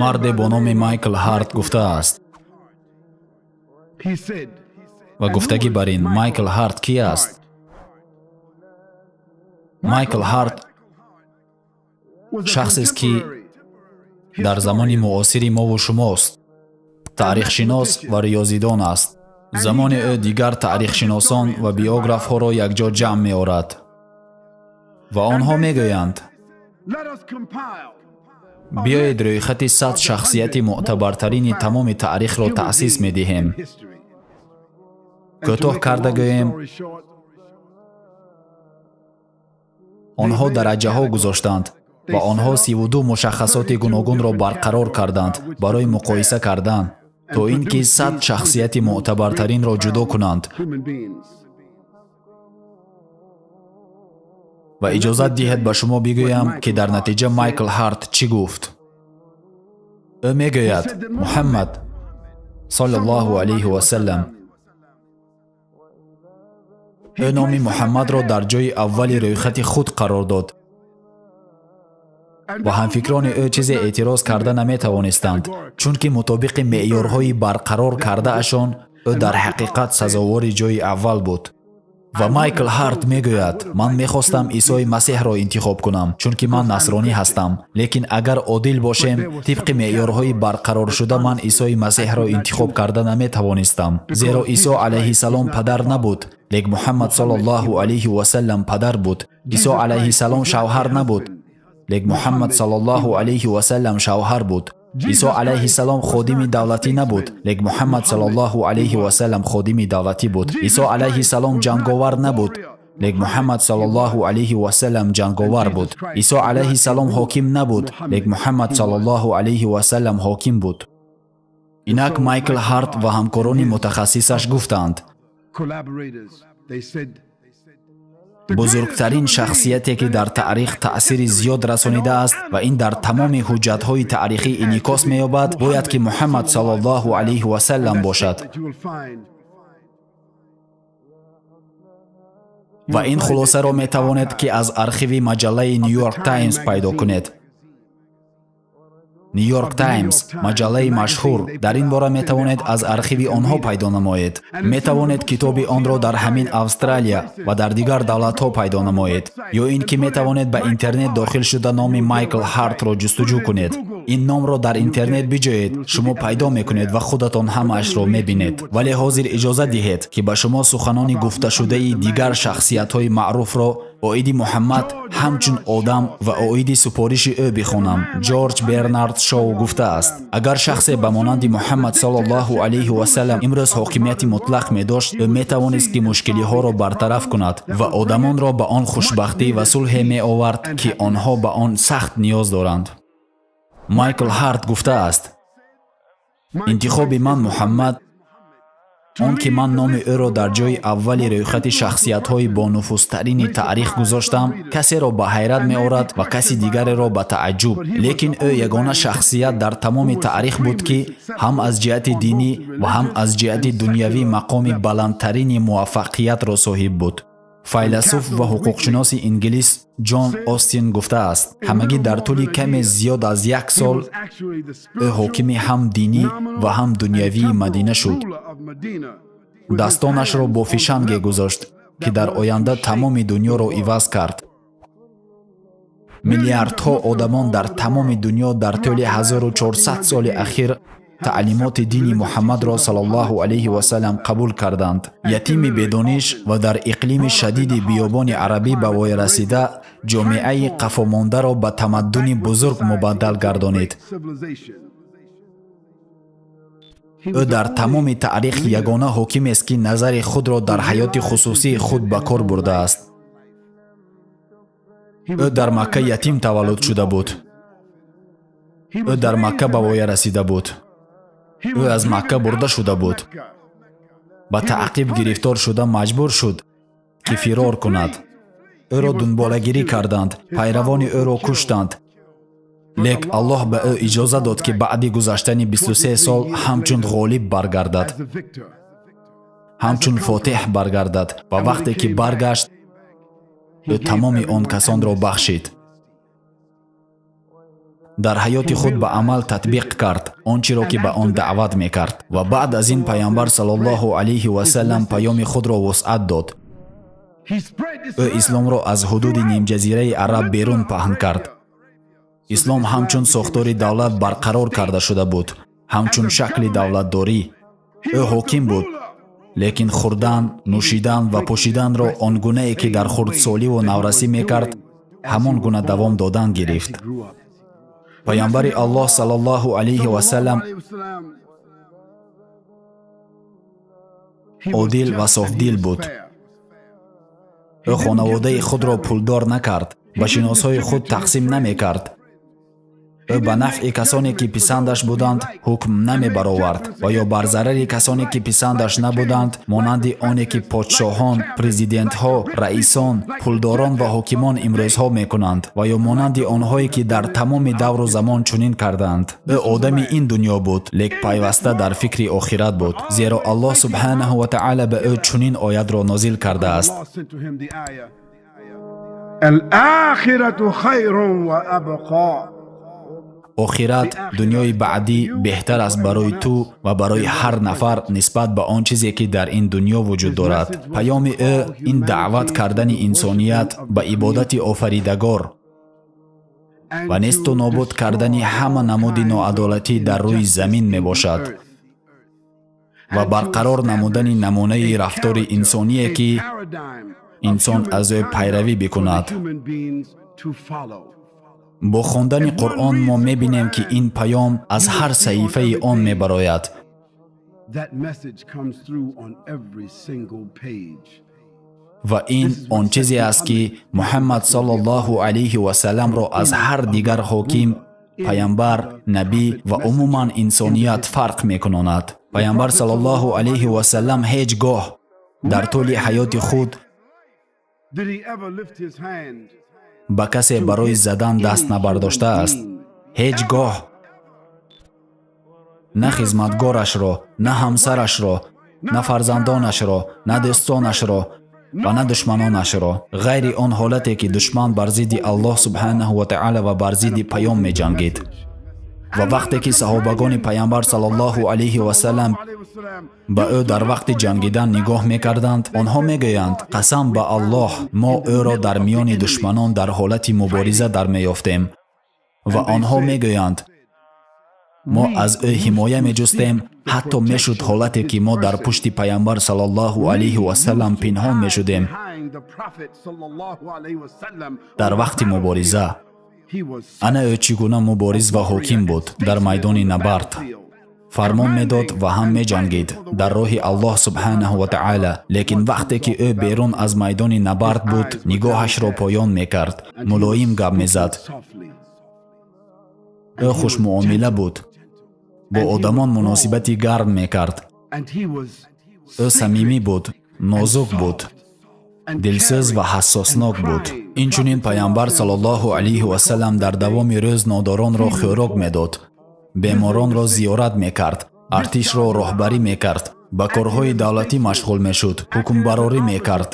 марде бо номи Майкл Харт гуфтааст. ва гуфтагӣ бар ин Майкл Харт ки аст? Майкл Харт шахсест ки дар замони муосири мову шумост. таърихшинос ва риёзидон аст. замони ӯ дигар таърихшиносон ва биографҳоро якҷо ҷамъ меорад ва онҳо мегӯянд: биёед рӯйхати 100 шахсияти муътабартарини тамоми таърихро таъсис медиҳем. кӯтоҳ карда гӯем, онҳо дараҷаҳо гузоштанд ва онҳо 32 мушаххасоти гуногунро барқарор карданд барои муқоиса кардан, то ин ки 100 шахсияти муътабартаринро ҷудо кунанд. ва иҷозат диҳед ба шумо бигӯям, ки дар натиҷа Майкл Харт чӣ гуфт. ӯ мегӯяд: Муҳаммад саллаллоҳу алайҳи васаллам. ӯ номи Муҳаммадро дар ҷойи аввали рӯйхати худ қарор дод ва ҳамфикрони ӯ чизе эътироз карда наметавонистанд, чунки мутобиқи меъёрҳои барқарор кардаашон ӯ дар ҳақиқат сазовори ҷойи аввал буд. ва Майкл Харт мегӯяд: ман мехостам Исои Масеҳро интихоб кунам, чунки ман насронӣ ҳастам, лекин агар одил бошем, тибқи меъёрҳои барқароршуда ман Исои Масеҳро интихоб карда наметавонистам, зеро Исо алайҳиссалом падар набуд, лек Муҳаммад саллаллоҳу алайҳи васаллам падар буд. Исо алайҳиссалом шавҳар набуд, лек Муҳаммад саллаллоҳу алайҳи васаллам шавҳар буд. Исо алайҳиссалом ходими давлатӣ набуд, лек Муҳаммад саллаллоҳу алайҳи васаллам ходими давлатӣ буд. Исо алайҳиссалом ҷанговар набуд, лек Муҳаммад саллаллоҳу алайҳи васаллам ҷанговар буд. Исо алайҳиссалом ҳоким набуд, лек Муҳаммад саллаллоҳу алайҳи васаллам ҳоким буд. Инак Майкл Харт ва ҳамкорони мутахассисаш гуфтанд: бузургтарин шахсияте ки дар таърих таъсири зиёд расонидааст ва ин дар тамоми ҳуҷҷатҳои таърихӣ инъикос меёбад, бояд ки Муҳаммад саллаллоҳу алайҳи васаллам бошад. ва ин хулосаро метавонед ки аз архиви маҷаллаи New York Times пайдо кунед. New York Times, маҷаллаи машҳур, дар ин бора метавонед аз архиви онҳо пайдо намоед. Метавонед китоби онро дар ҳамин Австралия ва дар дигар давлатҳо пайдо намоед. ё ин ки метавонед ба интернет дохил шуда номи Майкл Хартро ҷустуҷӯ кунед. ин номро дар интернет биҷоед, шумо пайдо мекунед ва худатон ҳамаашро мебинед. вале ҳозир иҷозат диҳед, ки ба шумо суханони гуфташудаи дигар шахсиятҳои маъруфро оиди Муҳаммад ҳамчун одам ва оиди супориши ӯ бихонам. Ҷорҷ Бернард Шоу гуфтааст: агар шахсе ба монанди Муҳаммад саллаллоҳу алайҳи васаллам имрӯз ҳокимияти мутлақ медошт, ӯ метавонист ки мушкилиҳоро бартараф кунад ва одамонро ба он хушбахтӣ ва сулҳе меовард, ки онҳо ба он сахт ниёз доранд. Майкл Харт гуфтааст: интихоби ман Муҳаммад, он ки ман номи ӯро дар ҷойи аввали рӯйхати шахсиятҳои бонуфузтарини таърих гузоштам, касеро ба ҳайрат меорад ва каси дигареро ба тааҷҷуб. лекин ӯ ягона шахсият дар тамоми таърих буд, ки ҳам аз ҷиҳати динӣ ва ҳам аз ҷиҳати дунявӣ мақоми баландтарини муваффақиятро соҳиб буд. файласуф ва ҳуқуқшиноси инглис Ҷон Остин гуфтааст: ҳамагӣ дар тӯли каме зиёд аз 1 сол ӯ ҳокими ҳам динӣ ва ҳам дунявии Мадина шуд. дастонашро бо фишанге гузошт, ки дар оянда тамоми дунёро иваз кард. миллиардҳо одамон дар тамоми дунё дар тӯли 1400 соли ахир таълимоти дини Муҳаммадро саллаллоҳу алайҳи васаллам қабул карданд. ятими бедониш ва дар иқлими шадиди биёбони арабӣ ба вой расида, ҷомеаи қафомондаро ба тамаддуни бузург мубаддал гардонид. ӯ дар тамоми таърих ягона ҳокимест, ки назари худро дар ҳаёти хусусии худ ба кор бурдааст. ӯ дар Макка ятим таваллуд шуда буд. ӯ дар Макка ба воя расида буд. ӯ аз Макка бурда шуда буд. ба таъқиб гирифтор шуда маҷбур шуд, ки фирор кунад. ӯро дунболагирӣ карданд, пайравони ӯро куштанд. лек Аллоҳ ба ӯ иҷоза дод, ки баъди гузаштани 23 сол ҳамчун ғолиб баргардад, ҳамчун фотеҳ баргардад. ва вақте ки баргашт, ӯ тамоми он касонро бахшид. дар ҳаёти худ ба амал татбиқ кард ончеро ки ба он даъват мекард ва баъд аз ин пайғамбар саллаллоҳу алайҳи ва саллам паёми худро вусъат дод. ӯ исломро аз ҳудуди нимҷазираи араб берун паҳн кард. ислом ҳамчун сохтори давлат барқарор карда шуда буд, ҳамчун шакли давлатдорӣ. ӯ ҳоким буд, лекин хӯрдан, нӯшидан ва пӯшиданро он гунае ки дар хурдсоливу наврасӣ мекард, ҳамон гуна давом додан гирифт. пайғамбари Аллоҳ саллаллоҳу алайҳи ва саллам одил ва софдил буд. ӯ хонаводаи худро пулдор накард, ба шиносҳои худ тақсим намекард. ӯ ба нафъи касоне ки писандаш буданд ҳукм намебаровард ва ё бар зарари касоне ки писандаш набуданд, монанди оне ки подшоҳон, президентҳо, раисон, пулдорон ва ҳокимон имрӯзҳо мекунанд ва ё монанди онҳое ки дар тамоми давру замон чунин карданд. ӯ одами ин дунё буд, лек пайваста дар фикри охират буд, зеро Аллоҳ субҳанаҳу ва таъала ба ӯ чунин оятро нозил кардааст: الآخرة خير وأبقى. охират, дунёи баъдӣ беҳтар аст барои ту ва барои ҳар нафар нисбат ба он чизе ки дар ин дунё вуҷуд дорад. паёми ӯ ин даъват кардани инсоният ба ибодати офаридагор ва несту нобуд кардани ҳама намуди ноадолатӣ дар рӯи замин мебошад ва барқарор намудани намунаи рафтори инсоние ки инсон аз ӯ пайравӣ бикунад. бо хондани Қуръон мо мебинем ки ин паём аз ҳар саҳифаи он мебарояд. ва ин он чизе аст ки Муҳаммад саллаллоҳу алайҳи ва салламро аз ҳар дигар ҳоким, паямбар, набӣ ва умуман инсоният фарқ мекунонад. паямбар саллаллоҳу алайҳи ва саллам ҳеҷ гоҳ дар тӯли ҳаёти худ ба касе барои задан даст набардоштааст. ҳеҷ гоҳ на хизматгорашро, на ҳамсарашро, на фарзандонашро, на дӯстонашро ва на душманонашро, ғайри он ҳолате ки душман бар зидди Аллоҳ субҳанаҳу ва таъала ва бар зидди паём меҷангид. ва вақте ки саҳобагони паямбар саллаллоҳу алайҳи ва саллам ба ӯ дар вақти ҷангидан нигоҳ мекарданд, онҳо мегӯянд: қасам ба Аллоҳ, мо ӯро дар миёни душманон дар ҳолати мубориза дар меёфтем. ва онҳо мегӯянд: мо аз ӯ ҳимоя меҷустем, ҳатто мешуд ҳолате ки мо дар пушти паямбар саллаллоҳу алайҳи ва саллам пинҳон мешудем дар вақти мубориза. ана ӯ чӣ гуна мубориз ва ҳоким буд дар майдони набард. фармон медод ва ҳам меҷангид дар роҳи Аллоҳ субҳанаҳу ва таъала. лекин вақте ки ӯ берун аз майдони набард буд, нигоҳашро поён мекард, мулоим гап мезад. ӯ хушмуомила буд, бо одамон муносибати гарм мекард. ӯ самимӣ буд, нозук буд, дилсӯз ва ҳассоснок буд. инчунин паямбар саллаллоҳу алайҳи ва саллам дар давоми рӯз нодоронро хӯрок медод, беморонро зиёрат мекард, артишро роҳбарӣ мекард, ба корҳои давлатӣ машғул мешуд, ҳукмбарорӣ мекард,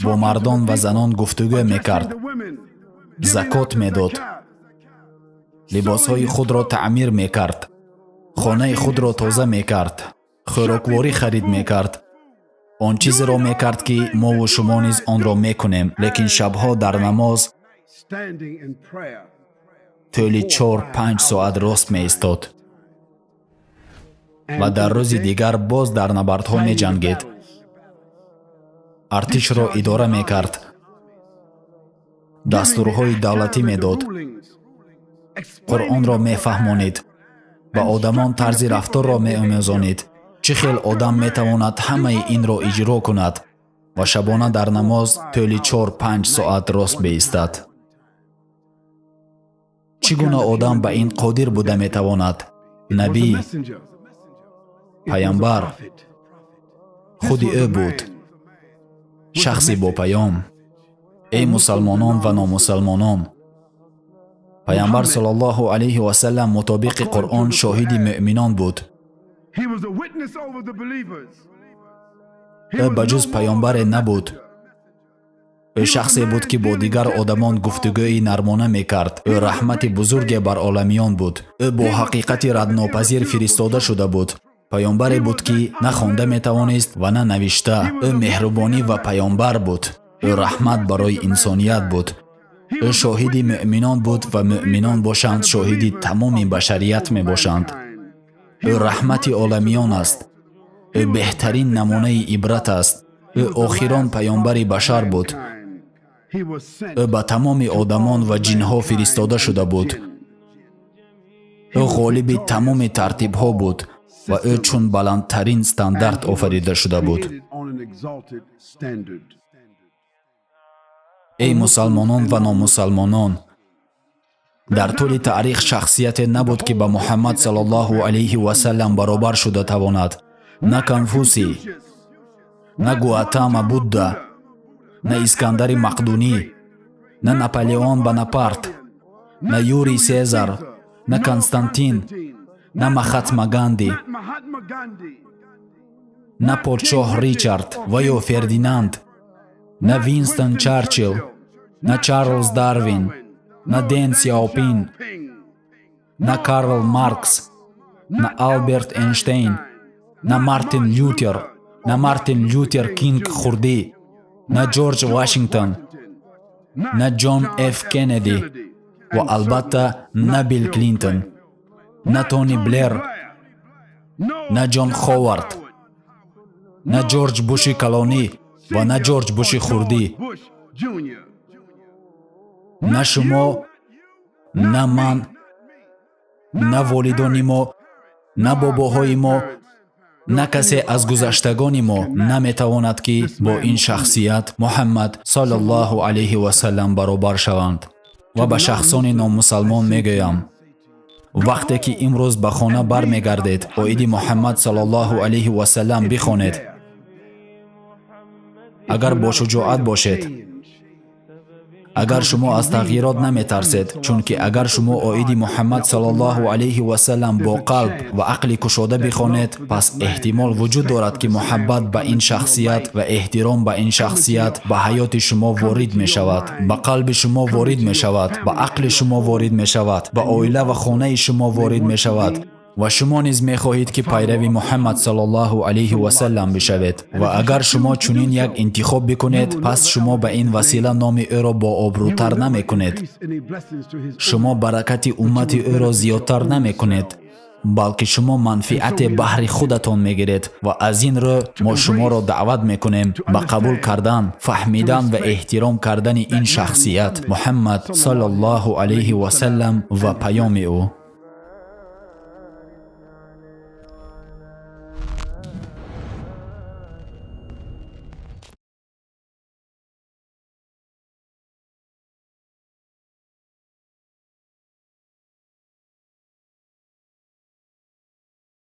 бо мардон ва занон гуфтугӯ мекард, закот медод, либосҳои худро таъмир мекард, хонаи худро тоза мекард, хӯрокворӣ харид мекард. он чизеро мекард ки мову шумо низ онро мекунем, лекин шабҳо дар намоз тӯли 4-5 соат рост меистод ва дар рӯзи дигар боз дар набардҳо меҷангид. артишро идора мекард, дастурҳои давлатӣ медод, Қуръонро мефаҳмонид, ба одамон тарзи рафторро меомӯзонид. чӣ хел одам метавонад ҳамаи инро иҷро кунад ва шабона дар намоз тӯли 4-5 соат рост баистад? чӣ гуна одам ба ин қодир буда метавонад? набӣ, паямбар, худи ӯ буд, шахси бо паём. эй мусалмонон ва номусалмонон, паямбар саллаллоҳу алайҳи ва саллам мутобиқи Қуръон шоҳиди муъминон буд. ӯ ба ҷуз паёмбаре набуд. ӯ шахсе буд ки бо дигар одамон гуфтугӯи нармона мекард. ӯ раҳмати бузурге бар оламиён буд. ӯ бо ҳақиқати раднопазир фиристода шуда буд. паёнбаре буд ки на хонда метавонист ва на навишта. ӯ меҳрубонӣ ва паёнбар буд. ӯ раҳмат барои инсоният буд. ӯ шоҳиди муъминон буд ва муъминон бошанд шоҳиди тамоми башарият мебошанд. ӯ раҳмати оламиён аст. ӯ беҳтарин намунаи ибрат аст. ӯ охирон паёнбари башар буд. ӯ ба тамоми одамон ва ҷинҳо фиристода шуда буд. ӯ ғолиби тамоми тартибҳо буд ва ӯ чун баландтарин стандарт офарида шуда буд. эй мусалмонон ва номусалмонон, дар тӯли таърих шахсияте набуд ки ба муҳаммад саллаллоҳу алайҳи васаллам баробар шуда тавонад. На Конфусий, на Гуатама Будда, на Искандари Мақдунӣ, на Наполеон Бонапарт, на Юрий Сезар, на Константин, на Махатма Ганди, на подшоҳ Ричард ва ё Фердинанд, на Винстон Чарчил, на Чарлз Дарвин, на Дэн Сяопин, на Карл Маркс, на Алберт Эйнштейн, на Мартин Лютер Кинг Хурдӣ, на Ҷорҷ Вашингтон, на Ҷон Ф. Кеннеди ва албатта на Билл Клинтон, на Тони Блер, на Ҷон Ховард, на Ҷорҷ Буши Калонӣ ва на Ҷорҷ Буши Хурдӣ. На шумо, на ман, на волидони мо, на бобоҳои мо, на касе аз гузаштагони мо наметавонад ки бо ин шахсият Муҳаммад саллаллоҳу алайҳи васаллам баробар шаванд. ва ба шахсони номусалмон мегӯям, вақте ки имрӯз ба хона бармегардед, оиди Муҳаммад саллаллоҳу алайҳи васаллам бихонед. агар бошуҷоат бошед, агар шумо аз тағйирот наметарсед, чунки агар шумо оиди Муҳаммад саллаллоҳу алайҳи васаллам бо қалб ва ақли кушода бихонед, пас эҳтимол вуҷуд дорад ки муҳаббат ба ин шахсият ва эҳтиром ба ин шахсият ба ҳаёти шумо ворид мешавад, ба қалби шумо ворид мешавад, ба ақли шумо ворид мешавад, ба оила ва хонаи шумо ворид мешавад. ва шумо низ мехоҳед ки пайрави Муҳаммад саллаллоҳу алайҳи васаллам бишавед. ва агар шумо чунин як интихоб бикунед, пас шумо ба ин васила номи ӯро бообрӯтар намекунед. шумо баракати уммати ӯро зиёдтар намекунед, балки шумо манфиате баҳри худатон мегиред. ва аз ин рӯ мо шуморо даъват мекунем ба қабул кардан, фаҳмидан ва эҳтиром кардани ин шахсият Муҳаммад саллаллоҳу алайҳи васаллам ва паёми ӯ.